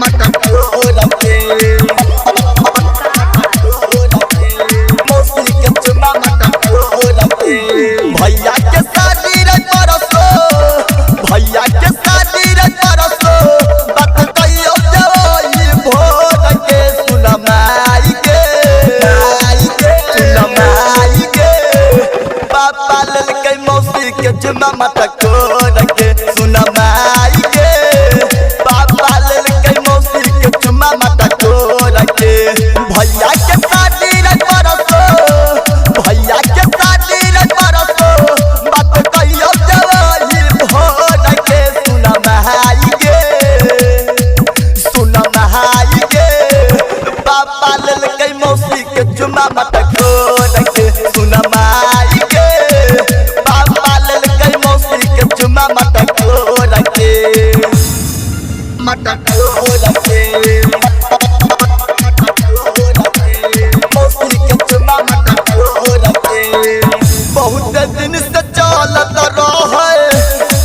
मटकोर के मौसी के चुमा मटकोर के भैया के शादी रे परसो भैया के शादी रे परसो बात कहियो देवई भोर के सुन माई के पापा ललकै मौसी के चुमा मटकोर के सुन माई के पापा ललकै मौसी के चुमा मटकोर के भैया के शादी रे परसो भैया के शादी रे परसो बात कहियो देवई भोर के सुन माई के पापा ललकै मौसी के चुमा मटकोर के सुन माई के पापा ललकै मौसी के चुमा मटकोर के मौसी के चुमा मटकोर के बहुत दिन से चलत रहे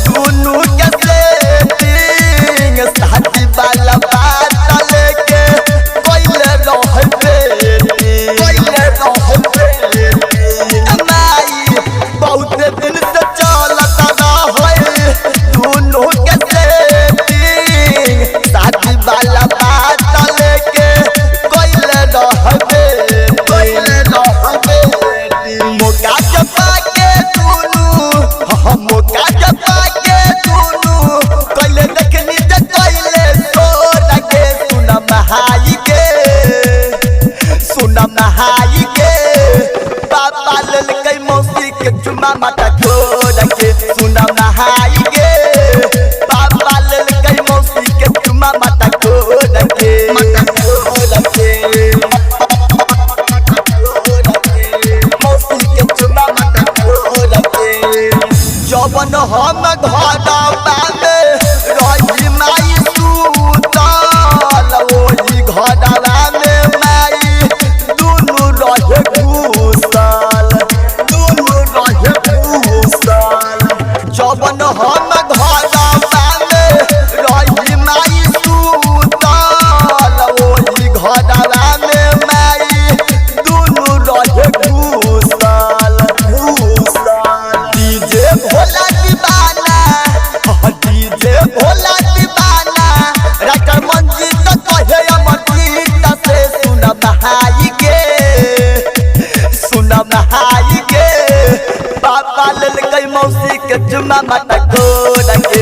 दुनू के सेटिंग शादी वाला बात लेके कोइले रहे बेटी माई बहुत दिन से चलत रहे दुनू के सेटिंग शादी वाला बात लेके कोइले रहे बेटी मौका जब पाके दुनू मौका जब पाके दुनू कोइले देखनी जे कोइले सोना के सुन महाई के पापा ललकै मौसी के चुमा मटकोर के सुन महाई के पापा ललकै मौसी के चुमा मटकोर के मौसी के चुमा मटकोर के जवन हम घरवा में रही माई सुतल ओही घरवा में माई दुनू रहे घुसल जवन हम घरवा में रही माई सुतल ओही घरवा में माई दुनू रहे घुसल डीजे भोला दीवाना राइटर मंजीत कहे अमरजीत से सुन महाई के पापा ललकै मौसी के चुमा मटकोर के